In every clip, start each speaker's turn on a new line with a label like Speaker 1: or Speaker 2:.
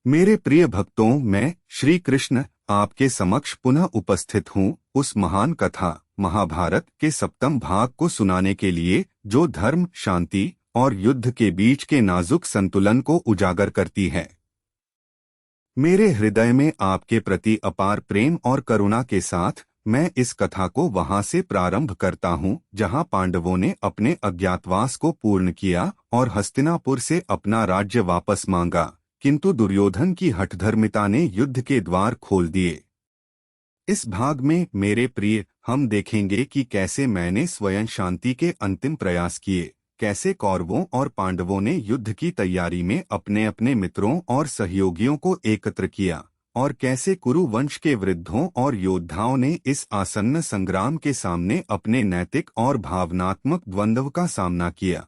Speaker 1: मेरे प्रिय भक्तों, मैं श्री कृष्ण आपके समक्ष पुनः उपस्थित हूँ उस महान कथा महाभारत के सप्तम भाग को सुनाने के लिए, जो धर्म, शांति और युद्ध के बीच के नाजुक संतुलन को उजागर करती है। मेरे हृदय में आपके प्रति अपार प्रेम और करुणा के साथ मैं इस कथा को वहां से प्रारंभ करता हूं जहां पांडवों ने अपने अज्ञातवास को पूर्ण किया और हस्तिनापुर से अपना राज्य वापस मांगा, किंतु दुर्योधन की हठधर्मिता ने युद्ध के द्वार खोल दिए। इस भाग में मेरे प्रिय, हम देखेंगे कि कैसे मैंने स्वयं शांति के अंतिम प्रयास किए, कैसे कौरवों और पांडवों ने युद्ध की तैयारी में अपने अपने मित्रों और सहयोगियों को एकत्र किया, और कैसे कुरु वंश के वृद्धों और योद्धाओं ने इस आसन्न संग्राम के सामने अपने नैतिक और भावनात्मक द्वंद्व का सामना किया।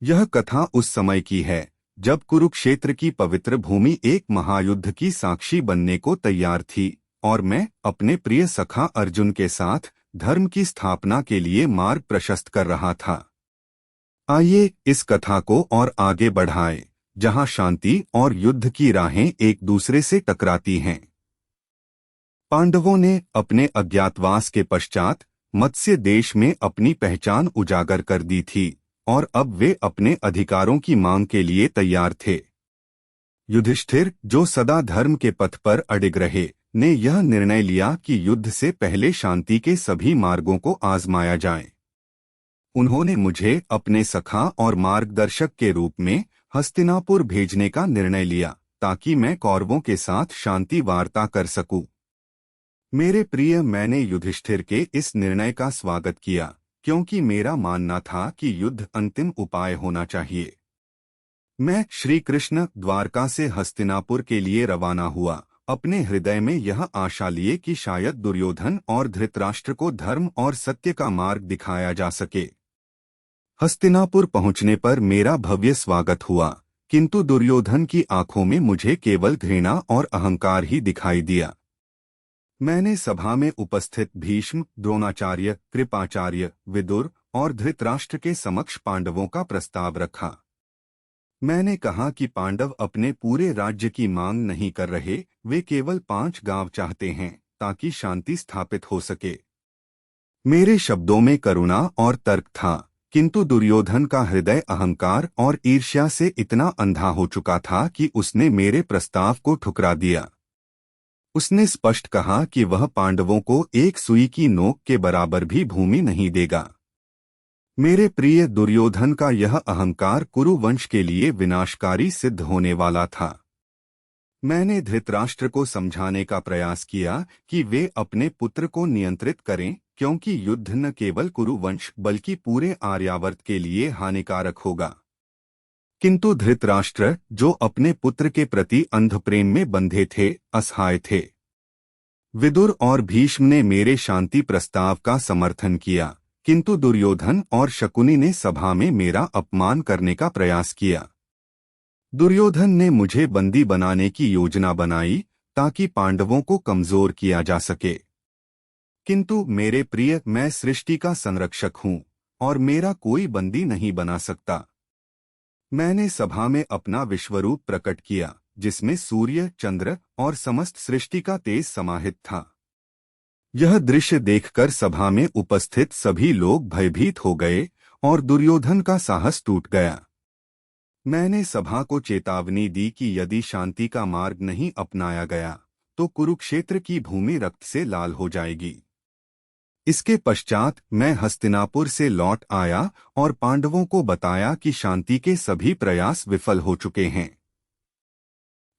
Speaker 1: यह कथा उस समय की है जब कुरुक्षेत्र की पवित्र भूमि एक महायुद्ध की साक्षी बनने को तैयार थी, और मैं अपने प्रिय सखा अर्जुन के साथ धर्म की स्थापना के लिए मार्ग प्रशस्त कर रहा था। आइए इस कथा को और आगे बढ़ाएं, जहां शांति और युद्ध की राहें एक दूसरे से टकराती हैं। पांडवों ने अपने अज्ञातवास के पश्चात मत्स्य देश में अपनी पहचान उजागर कर दी थी, और अब वे अपने अधिकारों की मांग के लिए तैयार थे। युधिष्ठिर, जो सदा धर्म के पथ पर अडिग रहे, ने यह निर्णय लिया कि युद्ध से पहले शांति के सभी मार्गों को आजमाया जाए। उन्होंने मुझे अपने सखा और मार्गदर्शक के रूप में हस्तिनापुर भेजने का निर्णय लिया, ताकि मैं कौरवों के साथ शांति वार्ता कर सकूं। मेरे प्रिय, मैंने युधिष्ठिर के इस निर्णय का स्वागत किया, क्योंकि मेरा मानना था कि युद्ध अंतिम उपाय होना चाहिए। मैं श्री कृष्ण द्वारका से हस्तिनापुर के लिए रवाना हुआ, अपने हृदय में यह आशा लिए कि शायद दुर्योधन और धृतराष्ट्र को धर्म और सत्य का मार्ग दिखाया जा सके। हस्तिनापुर पहुंचने पर मेरा भव्य स्वागत हुआ, किंतु दुर्योधन की आंखों में मुझे केवल घृणा और अहंकार ही दिखाई दिया। मैंने सभा में उपस्थित भीष्म, द्रोणाचार्य, कृपाचार्य, विदुर और धृतराष्ट्र के समक्ष पांडवों का प्रस्ताव रखा। मैंने कहा कि पांडव अपने पूरे राज्य की मांग नहीं कर रहे, वे केवल 5 गांव चाहते हैं, ताकि शांति स्थापित हो सके। मेरे शब्दों में करुणा और तर्क था, किंतु दुर्योधन का हृदय अहंकार और ईर्ष्या से इतना अंधा हो चुका था कि उसने मेरे प्रस्ताव को ठुकरा दिया। उसने स्पष्ट कहा कि वह पांडवों को एक सुई की नोक के बराबर भी भूमि नहीं देगा। मेरे प्रिय, दुर्योधन का यह अहंकार कुरु वंश के लिए विनाशकारी सिद्ध होने वाला था। मैंने धृतराष्ट्र को समझाने का प्रयास किया कि वे अपने पुत्र को नियंत्रित करें, क्योंकि युद्ध न केवल कुरु वंश बल्कि पूरे आर्यावर्त के लिए हानिकारक होगा। किंतु धृतराष्ट्र, जो अपने पुत्र के प्रति अंध प्रेम में बंधे थे, असहाय थे। विदुर और भीष्म ने मेरे शांति प्रस्ताव का समर्थन किया, किंतु दुर्योधन और शकुनी ने सभा में मेरा अपमान करने का प्रयास किया। दुर्योधन ने मुझे बंदी बनाने की योजना बनाई, ताकि पांडवों को कमजोर किया जा सके। किंतु मेरे प्रिय, मैं सृष्टि का संरक्षक हूँ, और मेरा कोई बंदी नहीं बना सकता। मैंने सभा में अपना विश्वरूप प्रकट किया, जिसमें सूर्य, चंद्र और समस्त सृष्टि का तेज समाहित था। यह दृश्य देखकर सभा में उपस्थित सभी लोग भयभीत हो गए, और दुर्योधन का साहस टूट गया। मैंने सभा को चेतावनी दी कि यदि शांति का मार्ग नहीं अपनाया गया, तो कुरुक्षेत्र की भूमि रक्त से लाल हो जाएगी। इसके पश्चात मैं हस्तिनापुर से लौट आया और पांडवों को बताया कि शांति के सभी प्रयास विफल हो चुके हैं।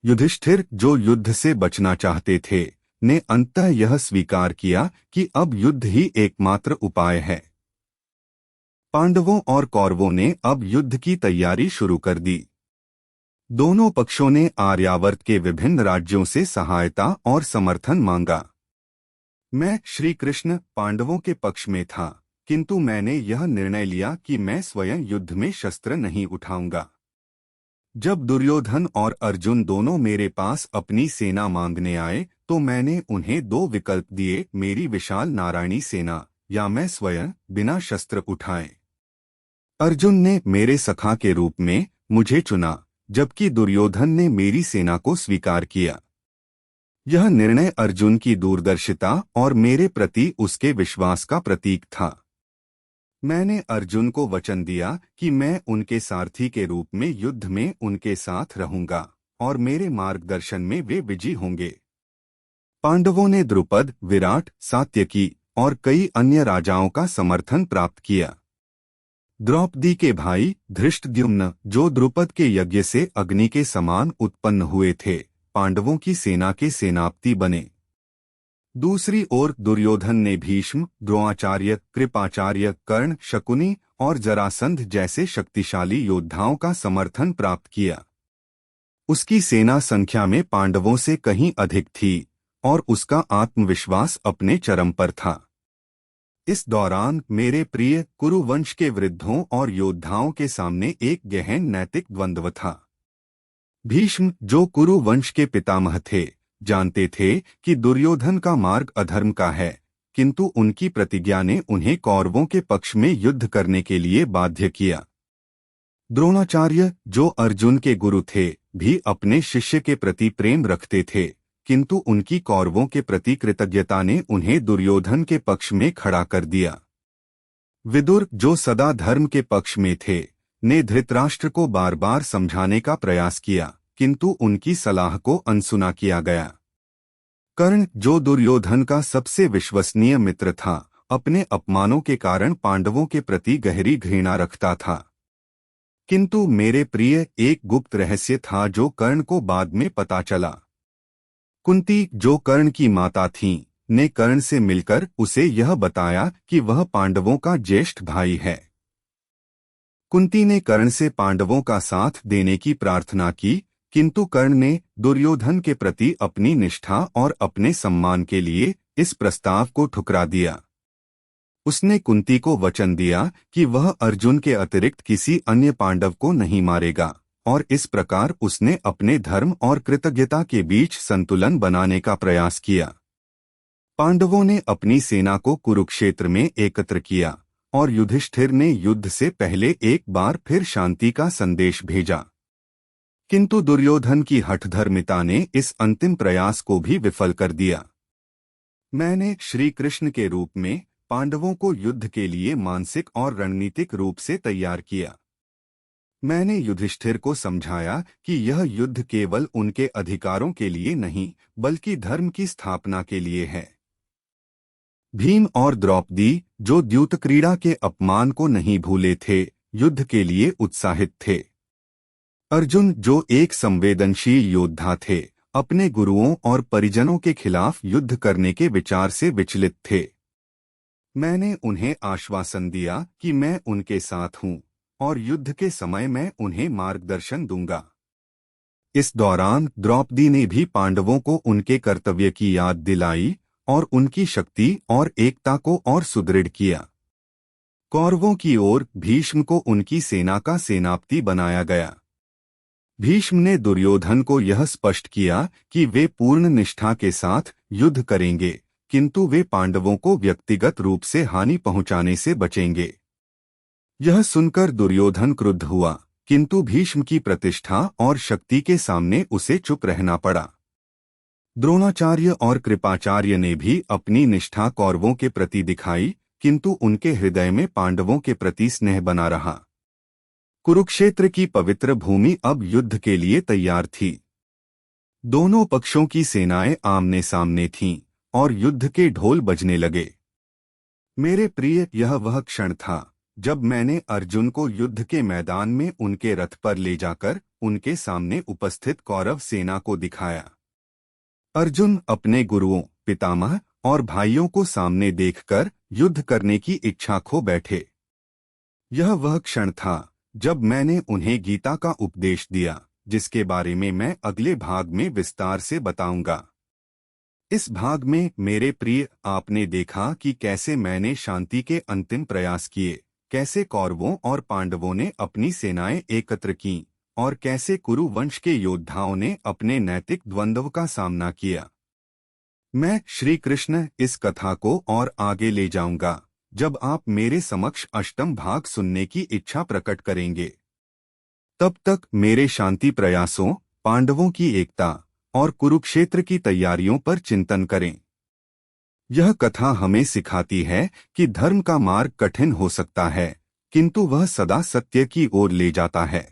Speaker 1: युधिष्ठिर, जो युद्ध से बचना चाहते थे, ने अंततः यह स्वीकार किया कि अब युद्ध ही एकमात्र उपाय है। पांडवों और कौरवों ने अब युद्ध की तैयारी शुरू कर दी। दोनों पक्षों ने आर्यावर्त के विभिन्न राज्यों से सहायता और समर्थन मांगा। मैं श्री कृष्ण पांडवों के पक्ष में था, किंतु मैंने यह निर्णय लिया कि मैं स्वयं युद्ध में शस्त्र नहीं उठाऊंगा। जब दुर्योधन और अर्जुन दोनों मेरे पास अपनी सेना मांगने आए, तो मैंने उन्हें 2 विकल्प दिए, मेरी विशाल नारायणी सेना या मैं स्वयं बिना शस्त्र उठाए। अर्जुन ने मेरे सखा के रूप में मुझे चुना, जबकि दुर्योधन ने मेरी सेना को स्वीकार किया। यह निर्णय अर्जुन की दूरदर्शिता और मेरे प्रति उसके विश्वास का प्रतीक था। मैंने अर्जुन को वचन दिया कि मैं उनके सारथी के रूप में युद्ध में उनके साथ रहूंगा और मेरे मार्गदर्शन में वे विजयी होंगे। पांडवों ने द्रुपद, विराट, सात्यकी और कई अन्य राजाओं का समर्थन प्राप्त किया। द्रौपदी के भाई धृष्टद्युम्न, जो द्रुपद के यज्ञ से अग्नि के समान उत्पन्न हुए थे, पांडवों की सेना के सेनापति बने। दूसरी ओर दुर्योधन ने भीष्म, द्रोणाचार्य, कृपाचार्य, कर्ण, शकुनी और जरासंध जैसे शक्तिशाली योद्धाओं का समर्थन प्राप्त किया। उसकी सेना संख्या में पांडवों से कहीं अधिक थी और उसका आत्मविश्वास अपने चरम पर था। इस दौरान मेरे प्रिय कुरुवंश के वृद्धों और योद्धाओं के सामने एक गहन नैतिक द्वंद्व था। भीष्म, जो कुरुवंश के पितामह थे, जानते थे कि दुर्योधन का मार्ग अधर्म का है, किंतु उनकी प्रतिज्ञा ने उन्हें कौरवों के पक्ष में युद्ध करने के लिए बाध्य किया। द्रोणाचार्य, जो अर्जुन के गुरु थे, भी अपने शिष्य के प्रति प्रेम रखते थे, किंतु उनकी कौरवों के प्रति कृतज्ञता ने उन्हें दुर्योधन के पक्ष में खड़ा कर दिया। विदुर, जो सदा धर्म के पक्ष में थे, ने धृतराष्ट्र को बार बार समझाने का प्रयास किया, किंतु उनकी सलाह को अनसुना किया गया। कर्ण, जो दुर्योधन का सबसे विश्वसनीय मित्र था, अपने अपमानों के कारण पांडवों के प्रति गहरी घृणा रखता था। किंतु मेरे प्रिय, एक गुप्त रहस्य था जो कर्ण को बाद में पता चला। कुंती, जो कर्ण की माता थीं, ने कर्ण से मिलकर उसे यह बताया कि वह पांडवों का ज्येष्ठ भाई है। कुंती ने कर्ण से पांडवों का साथ देने की प्रार्थना की, किंतु कर्ण ने दुर्योधन के प्रति अपनी निष्ठा और अपने सम्मान के लिए इस प्रस्ताव को ठुकरा दिया। उसने कुंती को वचन दिया कि वह अर्जुन के अतिरिक्त किसी अन्य पांडव को नहीं मारेगा, और इस प्रकार उसने अपने धर्म और कृतज्ञता के बीच संतुलन बनाने का प्रयास किया। पांडवों ने अपनी सेना को कुरुक्षेत्र में एकत्र किया और युधिष्ठिर ने युद्ध से पहले एक बार फिर शांति का संदेश भेजा। किंतु दुर्योधन की हठधर्मिता ने इस अंतिम प्रयास को भी विफल कर दिया। मैंने श्री कृष्ण के रूप में पांडवों को युद्ध के लिए मानसिक और रणनीतिक रूप से तैयार किया। मैंने युधिष्ठिर को समझाया कि यह युद्ध केवल उनके अधिकारों के लिए नहीं, बल्कि धर्म की स्थापना के लिए है। भीम और द्रौपदी, जो द्यूतक्रीड़ा के अपमान को नहीं भूले थे, युद्ध के लिए उत्साहित थे। अर्जुन, जो एक संवेदनशील योद्धा थे, अपने गुरुओं और परिजनों के खिलाफ युद्ध करने के विचार से विचलित थे। मैंने उन्हें आश्वासन दिया कि मैं उनके साथ हूं और युद्ध के समय मैं उन्हें मार्गदर्शन दूंगा। इस दौरान द्रौपदी ने भी पांडवों को उनके कर्तव्य की याद दिलाई और उनकी शक्ति और एकता को और सुदृढ़ किया। कौरवों की ओर भीष्म को उनकी सेना का सेनापति बनाया गया। भीष्म ने दुर्योधन को यह स्पष्ट किया कि वे पूर्ण निष्ठा के साथ युद्ध करेंगे, किंतु वे पांडवों को व्यक्तिगत रूप से हानि पहुंचाने से बचेंगे। यह सुनकर दुर्योधन क्रुद्ध हुआ, किंतु भीष्म की प्रतिष्ठा और शक्ति के सामने उसे चुप रहना पड़ा। द्रोणाचार्य और कृपाचार्य ने भी अपनी निष्ठा कौरवों के प्रति दिखाई, किंतु उनके हृदय में पांडवों के प्रति स्नेह बना रहा। कुरुक्षेत्र की पवित्र भूमि अब युद्ध के लिए तैयार थी। दोनों पक्षों की सेनाएं आमने सामने थीं और युद्ध के ढोल बजने लगे। मेरे प्रिय, यह वह क्षण था जब मैंने अर्जुन को युद्ध के मैदान में उनके रथ पर ले जाकर उनके सामने उपस्थित कौरव सेना को दिखाया। अर्जुन अपने गुरुओं, पितामह और भाइयों को सामने देखकर युद्ध करने की इच्छा खो बैठे। यह वह क्षण था जब मैंने उन्हें गीता का उपदेश दिया, जिसके बारे में मैं अगले भाग में विस्तार से बताऊंगा। इस भाग में मेरे प्रिय, आपने देखा कि कैसे मैंने शांति के अंतिम प्रयास किए, कैसे कौरवों और पांडवों ने अपनी सेनाएं एकत्र कीं और कैसे कुरु वंश के योद्धाओं ने अपने नैतिक द्वंद्व का सामना किया। मैं श्री कृष्ण इस कथा को और आगे ले जाऊंगा जब आप मेरे समक्ष अष्टम भाग सुनने की इच्छा प्रकट करेंगे। तब तक मेरे शांति प्रयासों, पांडवों की एकता और कुरुक्षेत्र की तैयारियों पर चिंतन करें। यह कथा हमें सिखाती है कि धर्म का मार्ग कठिन हो सकता है, किंतु वह सदा सत्य की ओर ले जाता है।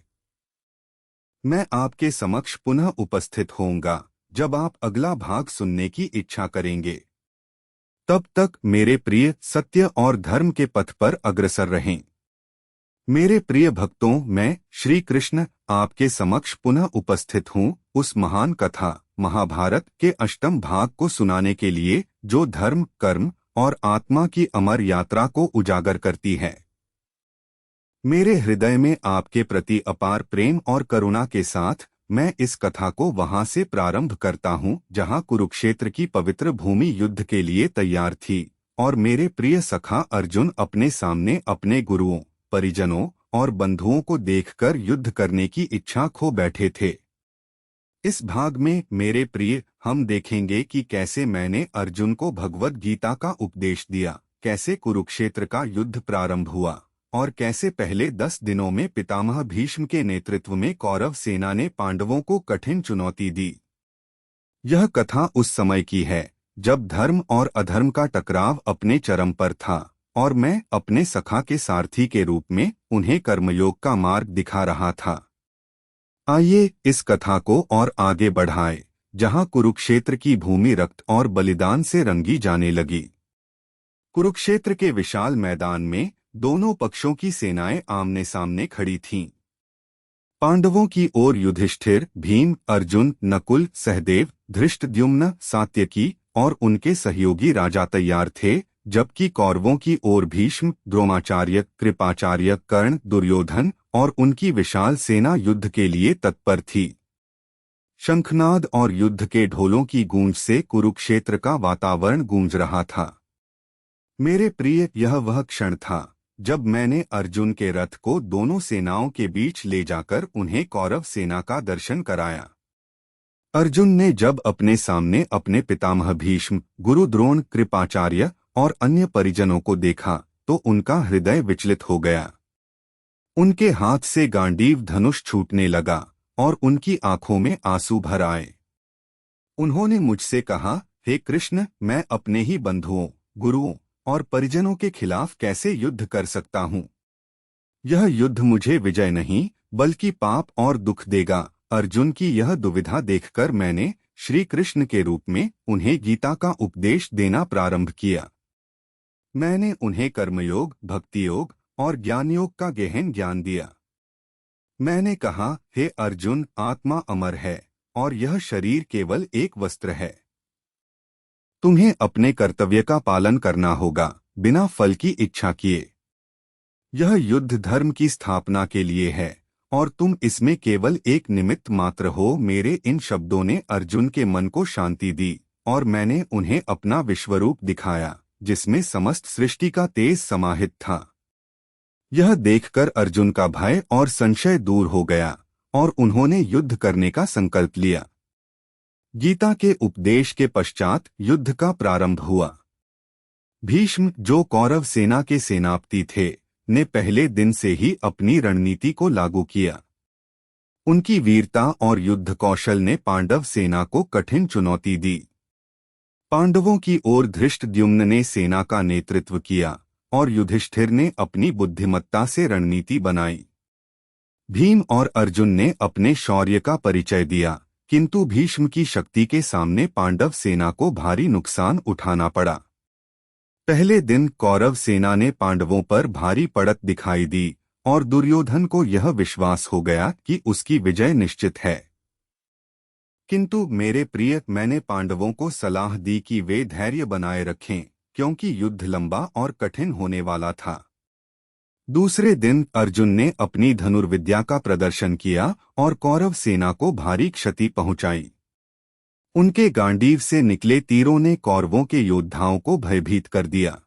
Speaker 1: मैं आपके समक्ष पुनः उपस्थित होऊंगा जब आप अगला भाग सुनने की इच्छा करेंगे। तब तक मेरे प्रिय सत्य और धर्म के पथ पर अग्रसर रहें। मेरे प्रिय भक्तों, मैं श्री कृष्ण आपके समक्ष पुनः उपस्थित हूँ उस महान कथा महाभारत के अष्टम भाग को सुनाने के लिए, जो धर्म, कर्म और आत्मा की अमर यात्रा को उजागर करती है। मेरे हृदय में आपके प्रति अपार प्रेम और करुणा के साथ मैं इस कथा को वहां से प्रारंभ करता हूं जहां कुरुक्षेत्र की पवित्र भूमि युद्ध के लिए तैयार थी और मेरे प्रिय सखा अर्जुन अपने सामने अपने गुरुओं, परिजनों और बंधुओं को देखकर युद्ध करने की इच्छा खो बैठे थे। इस भाग में मेरे प्रिय, हम देखेंगे कि कैसे मैंने अर्जुन को भगवद गीता का उपदेश दिया, कैसे कुरुक्षेत्र का युद्ध प्रारंभ हुआ और कैसे पहले 10 दिनों में पितामह भीष्म के नेतृत्व में कौरव सेना ने पांडवों को कठिन चुनौती दी। यह कथा उस समय की है जब धर्म और अधर्म का टकराव अपने चरम पर था और मैं अपने सखा के सारथी के रूप में उन्हें कर्मयोग का मार्ग दिखा रहा था। आइए इस कथा को और आगे बढ़ाएं, जहां कुरुक्षेत्र की भूमि रक्त और बलिदान से रंगी जाने लगी। कुरुक्षेत्र के विशाल मैदान में दोनों पक्षों की सेनाएं आमने सामने खड़ी थीं। पांडवों की ओर युधिष्ठिर, भीम, अर्जुन, नकुल, सहदेव, धृष्टद्युम्न, सात्यकी और उनके सहयोगी राजा तैयार थे, जबकि कौरवों की ओर भीष्म, द्रोणाचार्य, कृपाचार्य, कर्ण, दुर्योधन और उनकी विशाल सेना युद्ध के लिए तत्पर थी। शंखनाद और युद्ध के ढोलों की गूंज से कुरुक्षेत्र का वातावरण गूंज रहा था। मेरे प्रिय, यह वह क्षण था जब मैंने अर्जुन के रथ को दोनों सेनाओं के बीच ले जाकर उन्हें कौरव सेना का दर्शन कराया। अर्जुन ने जब अपने सामने अपने पितामह भीष्म, गुरु द्रोण, कृपाचार्य और अन्य परिजनों को देखा तो उनका हृदय विचलित हो गया। उनके हाथ से गांडीव धनुष छूटने लगा और उनकी आंखों में आंसू भर आए। उन्होंने मुझसे कहा, हे कृष्ण, मैं अपने ही बंधुओं, गुरुओं और परिजनों के खिलाफ कैसे युद्ध कर सकता हूँ? यह युद्ध मुझे विजय नहीं बल्कि पाप और दुख देगा। अर्जुन की यह दुविधा देखकर मैंने श्री कृष्ण के रूप में उन्हें गीता का उपदेश देना प्रारंभ किया। मैंने उन्हें कर्मयोग, भक्ति योग और ज्ञान योग का गहन ज्ञान दिया। मैंने कहा, हे अर्जुन, आत्मा अमर है और यह शरीर केवल एक वस्त्र है। तुम्हें अपने कर्तव्य का पालन करना होगा, बिना फल की इच्छा किए। यह युद्ध धर्म की स्थापना के लिए है और तुम इसमें केवल एक निमित्त मात्र हो। मेरे इन शब्दों ने अर्जुन के मन को शांति दी और मैंने उन्हें अपना विश्वरूप दिखाया, जिसमें समस्त सृष्टि का तेज समाहित था। यह देखकर अर्जुन का भय और संशय दूर हो गया और उन्होंने युद्ध करने का संकल्प लिया। गीता के उपदेश के पश्चात युद्ध का प्रारंभ हुआ। भीष्म, जो कौरव सेना के सेनापति थे, ने पहले दिन से ही अपनी रणनीति को लागू किया। उनकी वीरता और युद्ध कौशल ने पांडव सेना को कठिन चुनौती दी। पांडवों की ओर धृष्टद्युम्न ने सेना का नेतृत्व किया और युधिष्ठिर ने अपनी बुद्धिमत्ता से रणनीति बनाई। भीम और अर्जुन ने अपने शौर्य का परिचय दिया, किंतु भीष्म की शक्ति के सामने पांडव सेना को भारी नुकसान उठाना पड़ा। पहले दिन कौरव सेना ने पांडवों पर भारी पड़त दिखाई दी और दुर्योधन को यह विश्वास हो गया कि उसकी विजय निश्चित है। किंतु मेरे प्रिय, मैंने पांडवों को सलाह दी कि वे धैर्य बनाए रखें, क्योंकि युद्ध लंबा और कठिन होने वाला था। दूसरे दिन अर्जुन ने अपनी धनुर्विद्या का प्रदर्शन किया और कौरव सेना को भारी क्षति पहुंचाई। उनके गांडीव से निकले तीरों ने कौरवों के योद्धाओं को भयभीत कर दिया।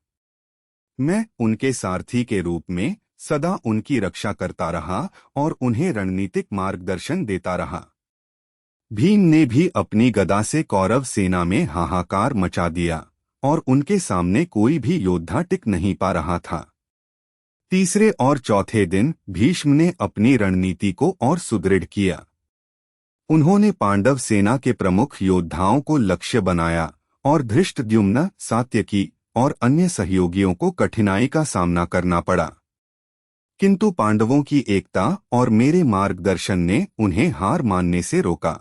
Speaker 1: मैं उनके सारथी के रूप में सदा उनकी रक्षा करता रहा और उन्हें रणनीतिक मार्गदर्शन देता रहा। भीम ने भी अपनी गदा से कौरव सेना में हाहाकार मचा दिया और उनके सामने कोई भी योद्धा टिक नहीं पा रहा था। तीसरे और चौथे दिन भीष्म ने अपनी रणनीति को और सुदृढ़ किया। उन्होंने पांडव सेना के प्रमुख योद्धाओं को लक्ष्य बनाया और धृष्टद्युम्न, सात्यकी और अन्य सहयोगियों को कठिनाई का सामना करना पड़ा। किंतु पांडवों की एकता और मेरे मार्गदर्शन ने उन्हें हार मानने से रोका।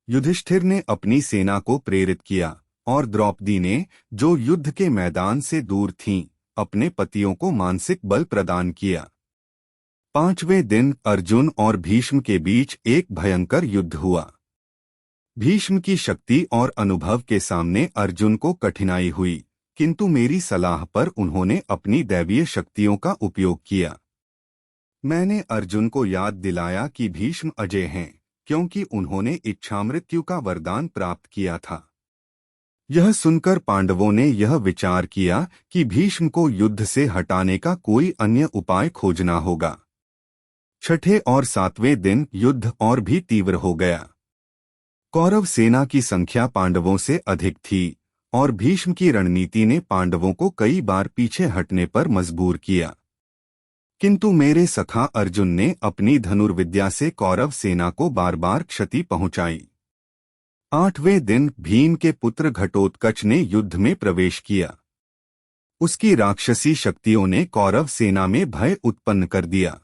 Speaker 1: युधिष्ठिर ने अपनी सेना को प्रेरित किया और द्रौपदी ने, जो युद्ध के मैदान से दूर थीं, अपने पतियों को मानसिक बल प्रदान किया। पांचवें दिन अर्जुन और भीष्म के बीच एक भयंकर युद्ध हुआ। भीष्म की शक्ति और अनुभव के सामने अर्जुन को कठिनाई हुई, किंतु मेरी सलाह पर उन्होंने अपनी दैवीय शक्तियों का उपयोग किया। मैंने अर्जुन को याद दिलाया कि भीष्म अजय हैं, क्योंकि उन्होंने इच्छामृत्यु का वरदान प्राप्त किया था। यह सुनकर पांडवों ने यह विचार किया कि भीष्म को युद्ध से हटाने का कोई अन्य उपाय खोजना होगा। छठे और सातवें दिन युद्ध और भी तीव्र हो गया। कौरव सेना की संख्या पांडवों से अधिक थी और भीष्म की रणनीति ने पांडवों को कई बार पीछे हटने पर मजबूर किया। किंतु मेरे सखा अर्जुन ने अपनी धनुर्विद्या से कौरव सेना को बार बार क्षति पहुंचाई। आठवें दिन भीम के पुत्र घटोत्कच ने युद्ध में प्रवेश किया। उसकी राक्षसी शक्तियों ने कौरव सेना में भय उत्पन्न कर दिया।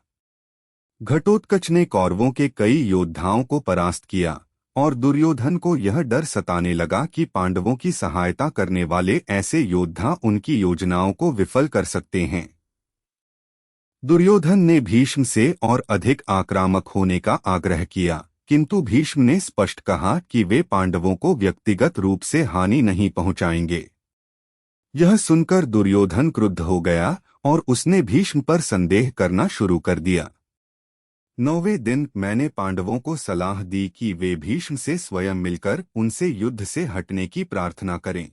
Speaker 1: घटोत्कच ने कौरवों के कई योद्धाओं को परास्त किया और दुर्योधन को यह डर सताने लगा कि पांडवों की सहायता करने वाले ऐसे योद्धा उनकी योजनाओं को विफल कर सकते हैं। दुर्योधन ने भीष्म से और अधिक आक्रामक होने का आग्रह किया, किंतु भीष्म ने स्पष्ट कहा कि वे पांडवों को व्यक्तिगत रूप से हानि नहीं पहुंचाएंगे। यह सुनकर दुर्योधन क्रुद्ध हो गया और उसने भीष्म पर संदेह करना शुरू कर दिया। नौवें दिन मैंने पांडवों को सलाह दी कि वे भीष्म से स्वयं मिलकर उनसे युद्ध से हटने की प्रार्थना करें।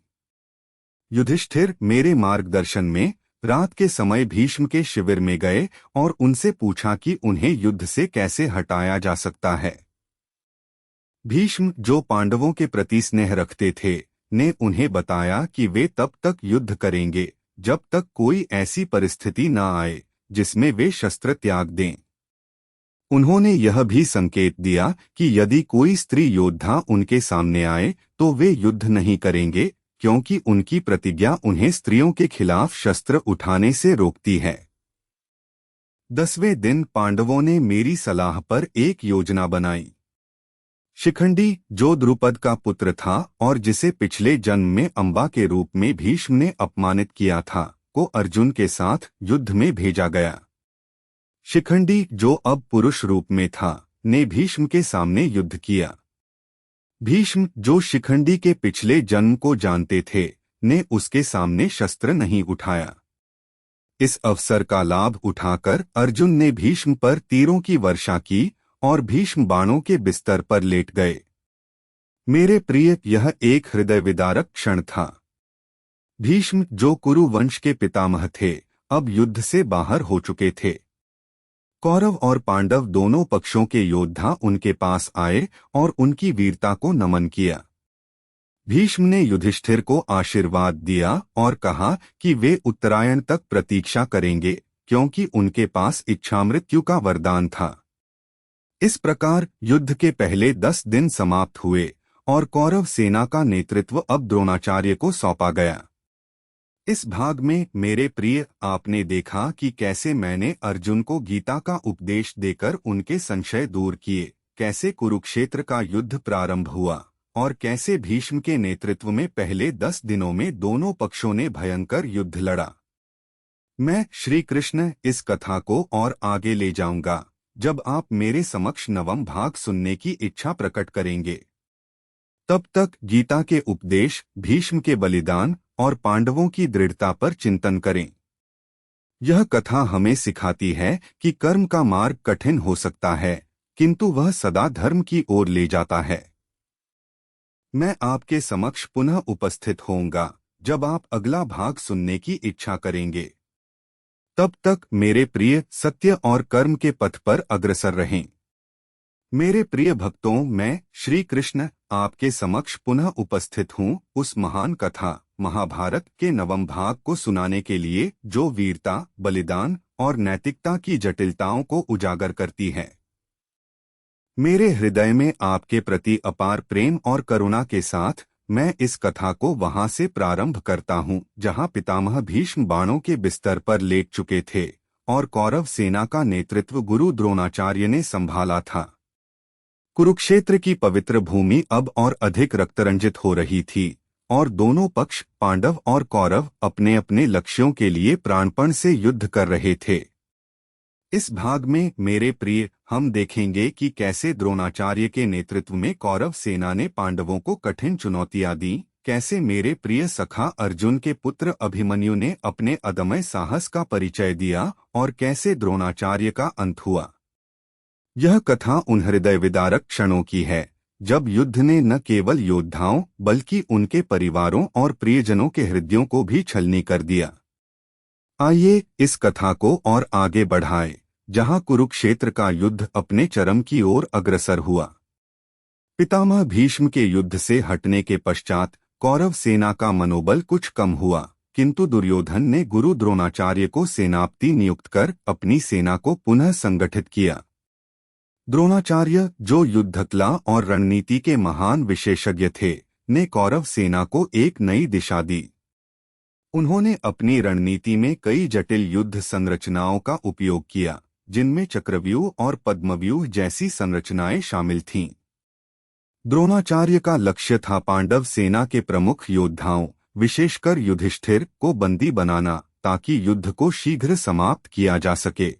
Speaker 1: युधिष्ठिर मेरे मार्गदर्शन में रात के समय भीष्म के शिविर में गए और उनसे पूछा कि उन्हें युद्ध से कैसे हटाया जा सकता है। भीष्म, जो पांडवों के प्रति स्नेह रखते थे, ने उन्हें बताया कि वे तब तक युद्ध करेंगे जब तक कोई ऐसी परिस्थिति न आए जिसमें वे शस्त्र त्याग दें। उन्होंने यह भी संकेत दिया कि यदि कोई स्त्री योद्धा उनके सामने आए तो वे युद्ध नहीं करेंगे, क्योंकि उनकी प्रतिज्ञा उन्हें स्त्रियों के खिलाफ शस्त्र उठाने से रोकती है। 10वें दिन पांडवों ने मेरी सलाह पर एक योजना बनाई। शिखंडी, जो द्रुपद का पुत्र था और जिसे पिछले जन्म में अंबा के रूप में भीष्म ने अपमानित किया था, को अर्जुन के साथ युद्ध में भेजा गया। शिखंडी, जो अब पुरुष रूप में था, ने भीष्म के सामने युद्ध किया। भीष्म, जो शिखंडी के पिछले जन्म को जानते थे, ने उसके सामने शस्त्र नहीं उठाया। इस अवसर का लाभ उठाकर अर्जुन ने भीष्म पर तीरों की वर्षा की और भीष्म बाणों के बिस्तर पर लेट गए। मेरे प्रिय, यह एक हृदय विदारक क्षण था। भीष्म, जो कुरु वंश के पितामह थे, अब युद्ध से बाहर हो चुके थे। कौरव और पांडव दोनों पक्षों के योद्धा उनके पास आए और उनकी वीरता को नमन किया। भीष्म ने युधिष्ठिर को आशीर्वाद दिया और कहा कि वे उत्तरायण तक प्रतीक्षा करेंगे, क्योंकि उनके पास इच्छामृत्यु का वरदान था। इस प्रकार युद्ध के पहले 10 दिन समाप्त हुए और कौरव सेना का नेतृत्व अब द्रोणाचार्य को सौंपा गया। इस भाग में मेरे प्रिय, आपने देखा कि कैसे मैंने अर्जुन को गीता का उपदेश देकर उनके संशय दूर किए, कैसे कुरुक्षेत्र का युद्ध प्रारंभ हुआ और कैसे भीष्म के नेतृत्व में पहले 10 दिनों में दोनों पक्षों ने भयंकर युद्ध लड़ा। मैं श्री कृष्ण इस कथा को और आगे ले जाऊंगा जब आप मेरे समक्ष 9वां भाग सुनने की इच्छा प्रकट करेंगे। तब तक गीता के उपदेश, भीष्म के बलिदान और पांडवों की दृढ़ता पर चिंतन करें। यह कथा हमें सिखाती है कि कर्म का मार्ग कठिन हो सकता है, किंतु वह सदा धर्म की ओर ले जाता है। मैं आपके समक्ष पुनः उपस्थित होऊंगा जब आप अगला भाग सुनने की इच्छा करेंगे। तब तक मेरे प्रिय, सत्य और कर्म के पथ पर अग्रसर रहें। मेरे प्रिय भक्तों, मैं श्री कृष्ण आपके समक्ष पुनः उपस्थित हूँ उस महान कथा महाभारत के नवम भाग को सुनाने के लिए जो वीरता, बलिदान और नैतिकता की जटिलताओं को उजागर करती है। मेरे हृदय में आपके प्रति अपार प्रेम और करुणा के साथ मैं इस कथा को वहां से प्रारंभ करता हूं जहां पितामह भीष्म बाणों के बिस्तर पर लेट चुके थे और कौरव सेना का नेतृत्व गुरु द्रोणाचार्य ने संभाला था। कुरुक्षेत्र की पवित्र भूमि अब और अधिक रक्तरंजित हो रही थी और दोनों पक्ष, पांडव और कौरव, अपने अपने लक्ष्यों के लिए प्राणपण से युद्ध कर रहे थे। इस भाग में मेरे प्रिय, हम देखेंगे कि कैसे द्रोणाचार्य के नेतृत्व में कौरव सेना ने पांडवों को कठिन चुनौतियां दी, कैसे मेरे प्रिय सखा अर्जुन के पुत्र अभिमन्यु ने अपने अदम्य साहस का परिचय दिया और कैसे द्रोणाचार्य का अंत हुआ। यह कथा उन हृदय विदारक क्षणों की है जब युद्ध ने न केवल योद्धाओं बल्कि उनके परिवारों और प्रियजनों के हृदयों को भी छलनी कर दिया। आइए इस कथा को और आगे बढ़ाएं, जहां कुरुक्षेत्र का युद्ध अपने चरम की ओर अग्रसर हुआ। पितामह भीष्म के युद्ध से हटने के पश्चात कौरव सेना का मनोबल कुछ कम हुआ, किंतु दुर्योधन ने गुरु द्रोणाचार्य को सेनापति नियुक्त कर अपनी सेना को पुनः संगठित किया। द्रोणाचार्य, जो युद्धकला और रणनीति के महान विशेषज्ञ थे, ने कौरव सेना को एक नई दिशा दी। उन्होंने अपनी रणनीति में कई जटिल युद्ध संरचनाओं का उपयोग किया, जिनमें चक्रव्यूह और पद्मव्यूह जैसी संरचनाएं शामिल थीं। द्रोणाचार्य का लक्ष्य था पांडव सेना के प्रमुख योद्धाओं, विशेषकर युधिष्ठिर, को बंदी बनाना ताकि युद्ध को शीघ्र समाप्त किया जा सके।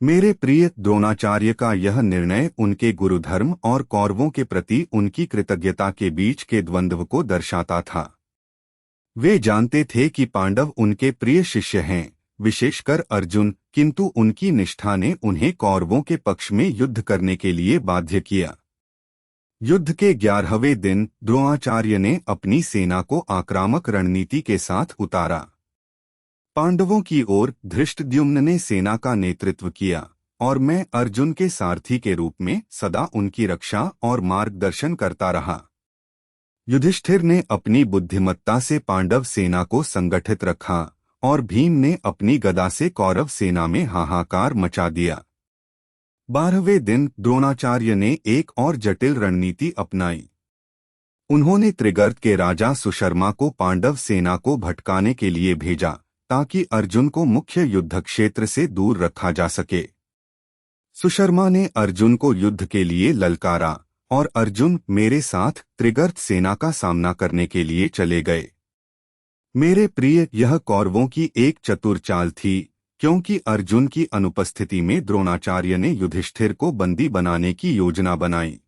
Speaker 1: मेरे प्रिय, द्रोणाचार्य का यह निर्णय उनके गुरुधर्म और कौरवों के प्रति उनकी कृतज्ञता के बीच के द्वंद्व को दर्शाता था। वे जानते थे कि पांडव उनके प्रिय शिष्य हैं, विशेषकर अर्जुन, किंतु उनकी निष्ठा ने उन्हें कौरवों के पक्ष में युद्ध करने के लिए बाध्य किया। युद्ध के 11वें दिन द्रोणाचार्य ने अपनी सेना को आक्रामक रणनीति के साथ उतारा। पांडवों की ओर धृष्टद्युम्न ने सेना का नेतृत्व किया और मैं अर्जुन के सारथी के रूप में सदा उनकी रक्षा और मार्गदर्शन करता रहा। युधिष्ठिर ने अपनी बुद्धिमत्ता से पांडव सेना को संगठित रखा और भीम ने अपनी गदा से कौरव सेना में हाहाकार मचा दिया। 12वें दिन द्रोणाचार्य ने एक और जटिल रणनीति अपनाई। उन्होंने त्रिगर्त के राजा सुशर्मा को पांडव सेना को भटकाने के लिए भेजा ताकि अर्जुन को मुख्य युद्ध क्षेत्र से दूर रखा जा सके। सुशर्मा ने अर्जुन को युद्ध के लिए ललकारा और अर्जुन मेरे साथ त्रिगर्त सेना का सामना करने के लिए चले गए। मेरे प्रिय, यह कौरवों की एक चतुर चाल थी, क्योंकि अर्जुन की अनुपस्थिति में द्रोणाचार्य ने युधिष्ठिर को बंदी बनाने की योजना बनाई।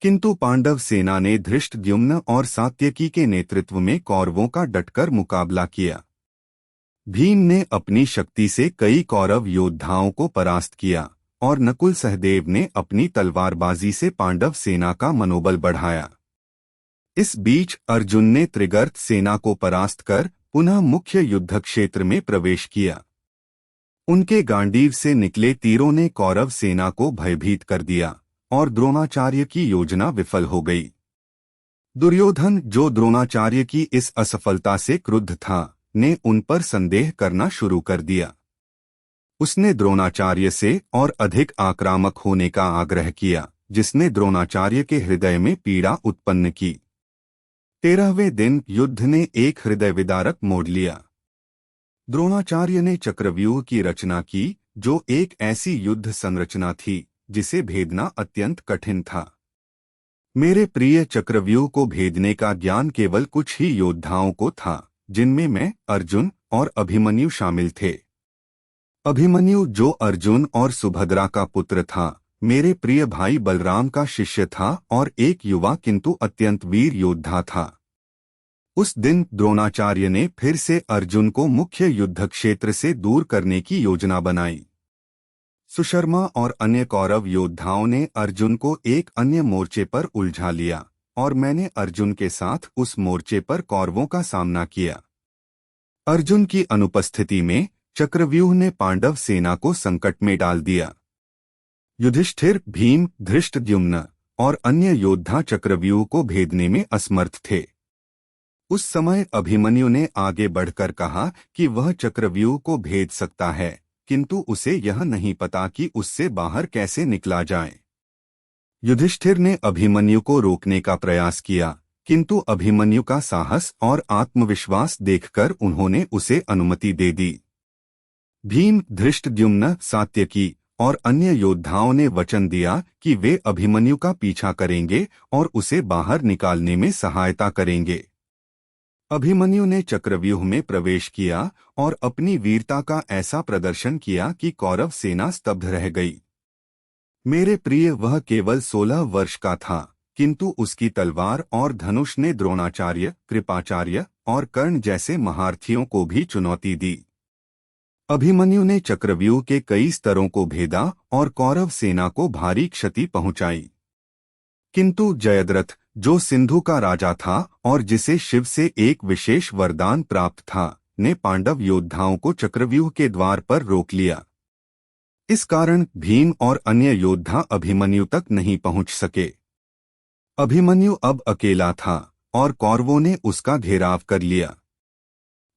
Speaker 1: किंतु पांडव सेना ने धृष्टद्युम्न और सात्यकी के नेतृत्व में कौरवों का डटकर मुकाबला किया। भीम ने अपनी शक्ति से कई कौरव योद्धाओं को परास्त किया और नकुल सहदेव ने अपनी तलवारबाजी से पांडव सेना का मनोबल बढ़ाया। इस बीच अर्जुन ने त्रिगर्त सेना को परास्त कर पुनः मुख्य युद्ध क्षेत्र में प्रवेश किया। उनके गांडीव से निकले तीरों ने कौरव सेना को भयभीत कर दिया और द्रोणाचार्य की योजना विफल हो गई। दुर्योधन, जो द्रोणाचार्य की इस असफलता से क्रुद्ध था, ने उन पर संदेह करना शुरू कर दिया। उसने द्रोणाचार्य से और अधिक आक्रामक होने का आग्रह किया, जिसने द्रोणाचार्य के हृदय में पीड़ा उत्पन्न की। 13वें दिन युद्ध ने एक हृदय विदारक मोड़ लिया। द्रोणाचार्य ने चक्रव्यूह की रचना की, जो एक ऐसी युद्ध संरचना थी जिसे भेदना अत्यंत कठिन था। मेरे प्रिय, चक्रव्यूह को भेदने का ज्ञान केवल कुछ ही योद्धाओं को था, जिनमें मैं, अर्जुन और अभिमन्यु शामिल थे। अभिमन्यु, जो अर्जुन और सुभद्रा का पुत्र था, मेरे प्रिय भाई बलराम का शिष्य था और एक युवा किंतु अत्यंत वीर योद्धा था। उस दिन द्रोणाचार्य ने फिर से अर्जुन को मुख्य युद्ध क्षेत्र से दूर करने की योजना बनाई। सुशर्मा और अन्य कौरव योद्धाओं ने अर्जुन को एक अन्य मोर्चे पर उलझा लिया और मैंने अर्जुन के साथ उस मोर्चे पर कौरवों का सामना किया। अर्जुन की अनुपस्थिति में चक्रव्यूह ने पांडव सेना को संकट में डाल दिया। युधिष्ठिर, भीम, धृष्टद्युम्न और अन्य योद्धा चक्रव्यूह को भेदने में असमर्थ थे। उस समय अभिमन्यु ने आगे बढ़कर कहा कि वह चक्रव्यूह को भेद सकता है, किंतु उसे यह नहीं पता कि उससे बाहर कैसे निकला जाए। युधिष्ठिर ने अभिमन्यु को रोकने का प्रयास किया, किंतु अभिमन्यु का साहस और आत्मविश्वास देखकर उन्होंने उसे अनुमति दे दी। भीम, धृष्टद्युम्न, सात्यकी और अन्य योद्धाओं ने वचन दिया कि वे अभिमन्यु का पीछा करेंगे और उसे बाहर निकालने में सहायता करेंगे। अभिमन्यु ने चक्रव्यूह में प्रवेश किया और अपनी वीरता का ऐसा प्रदर्शन किया कि कौरव सेना स्तब्ध रह गई। मेरे प्रिय, वह केवल 16 वर्ष का था, किंतु उसकी तलवार और धनुष ने द्रोणाचार्य, कृपाचार्य और कर्ण जैसे महारथियों को भी चुनौती दी। अभिमन्यु ने चक्रव्यूह के कई स्तरों को भेदा और कौरव सेना को भारी क्षति पहुंचाई। किंतु जयद्रथ, जो सिंधु का राजा था और जिसे शिव से एक विशेष वरदान प्राप्त था, ने पांडव योद्धाओं को चक्रव्यूह के द्वार पर रोक लिया। इस कारण भीम और अन्य योद्धा अभिमन्यु तक नहीं पहुंच सके। अभिमन्यु अब अकेला था और कौरवों ने उसका घेराव कर लिया।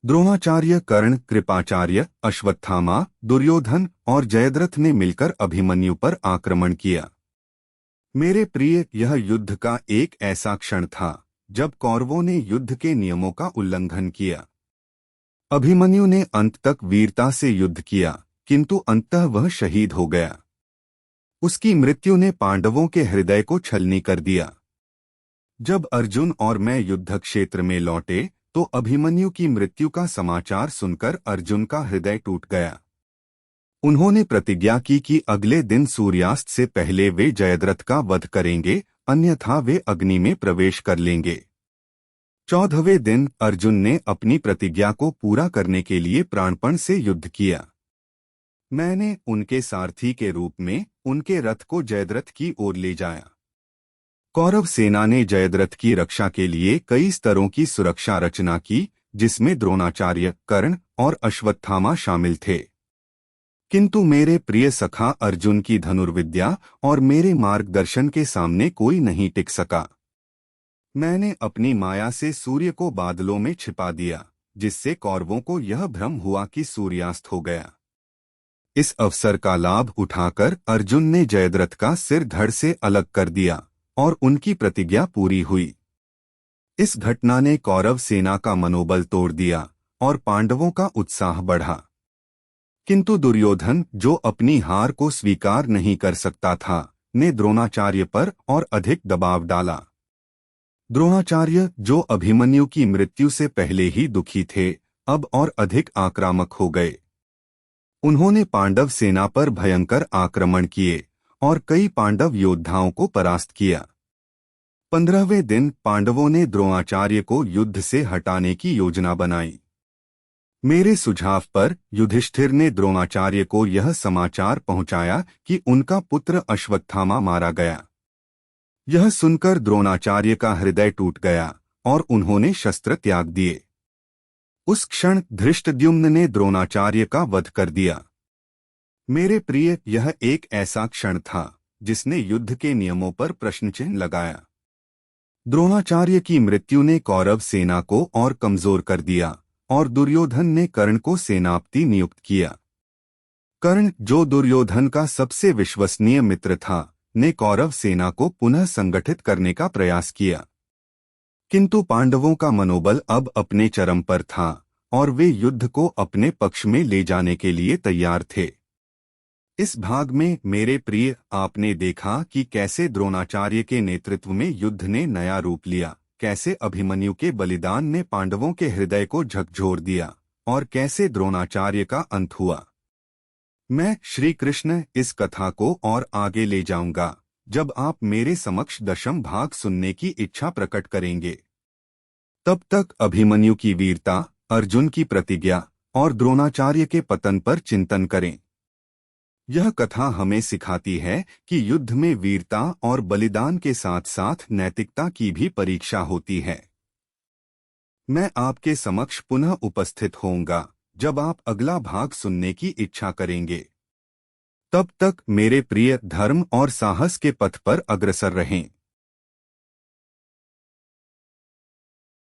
Speaker 1: द्रोणाचार्य, कर्ण, कृपाचार्य, अश्वत्थामा, दुर्योधन और जयद्रथ ने मिलकर अभिमन्यु पर आक्रमण किया। मेरे प्रिय, यह युद्ध का एक ऐसा क्षण था जब कौरवों ने युद्ध के नियमों का उल्लंघन किया। अभिमन्यु ने अंत तक वीरता से युद्ध किया, किंतु अंततः वह शहीद हो गया। उसकी मृत्यु ने पांडवों के हृदय को छलनी कर दिया। जब अर्जुन और मैं युद्ध क्षेत्र में लौटे तो अभिमन्यु की मृत्यु का समाचार सुनकर अर्जुन का हृदय टूट गया। उन्होंने प्रतिज्ञा की कि अगले दिन सूर्यास्त से पहले वे जयद्रथ का वध करेंगे, अन्यथा वे अग्नि में प्रवेश कर लेंगे। 14वें दिन अर्जुन ने अपनी प्रतिज्ञा को पूरा करने के लिए प्राणपण से युद्ध किया। मैंने उनके सारथी के रूप में उनके रथ को जयद्रथ की ओर ले जाया। कौरव सेना ने जयद्रथ की रक्षा के लिए कई स्तरों की सुरक्षा रचना की, जिसमें द्रोणाचार्य, कर्ण और अश्वत्थामा शामिल थे। किंतु मेरे प्रिय सखा अर्जुन की धनुर्विद्या और मेरे मार्गदर्शन के सामने कोई नहीं टिक सका। मैंने अपनी माया से सूर्य को बादलों में छिपा दिया, जिससे कौरवों को यह भ्रम हुआ कि सूर्यास्त हो गया। इस अवसर का लाभ उठाकर अर्जुन ने जयद्रथ का सिर धड़ से अलग कर दिया और उनकी प्रतिज्ञा पूरी हुई। इस घटना ने कौरव सेना का मनोबल तोड़ दिया और पांडवों का उत्साह बढ़ा। किंतु दुर्योधन, जो अपनी हार को स्वीकार नहीं कर सकता था, ने द्रोणाचार्य पर और अधिक दबाव डाला। द्रोणाचार्य, जो अभिमन्यु की मृत्यु से पहले ही दुखी थे, अब और अधिक आक्रामक हो गए। उन्होंने पांडव सेना पर भयंकर आक्रमण किए और कई पांडव योद्धाओं को परास्त किया। 15वें दिन पांडवों ने द्रोणाचार्य को युद्ध से हटाने की योजना बनाई। मेरे सुझाव पर युधिष्ठिर ने द्रोणाचार्य को यह समाचार पहुंचाया कि उनका पुत्र अश्वत्थामा मारा गया। यह सुनकर द्रोणाचार्य का हृदय टूट गया और उन्होंने शस्त्र त्याग दिए। उस क्षण धृष्टद्युम्न ने द्रोणाचार्य का वध कर दिया। मेरे प्रिय, यह एक ऐसा क्षण था जिसने युद्ध के नियमों पर प्रश्नचिन्ह लगाया। द्रोणाचार्य की मृत्यु ने कौरव सेना को और कमजोर कर दिया और दुर्योधन ने कर्ण को सेनापति नियुक्त किया। कर्ण, जो दुर्योधन का सबसे विश्वसनीय मित्र था, ने कौरव सेना को पुनः संगठित करने का प्रयास किया। किंतु पांडवों का मनोबल अब अपने चरम पर था और वे युद्ध को अपने पक्ष में ले जाने के लिए तैयार थे। इस भाग में मेरे प्रिय, आपने देखा कि कैसे द्रोणाचार्य के नेतृत्व में युद्ध ने नया रूप लिया, कैसे अभिमन्यु के बलिदान ने पांडवों के हृदय को झकझोर दिया और कैसे द्रोणाचार्य का अंत हुआ। मैं श्री कृष्ण इस कथा को और आगे ले जाऊंगा जब आप मेरे समक्ष 10वां भाग सुनने की इच्छा प्रकट करेंगे। तब तक अभिमन्यु की वीरता, अर्जुन की प्रतिज्ञा और द्रोणाचार्य के पतन पर चिंतन करें। यह कथा हमें सिखाती है कि युद्ध में वीरता और बलिदान के साथ साथ नैतिकता की भी परीक्षा होती है। मैं आपके समक्ष पुनः उपस्थित होऊंगा जब आप अगला भाग सुनने की इच्छा करेंगे। तब तक मेरे प्रिय, धर्म और साहस के पथ पर अग्रसर रहें।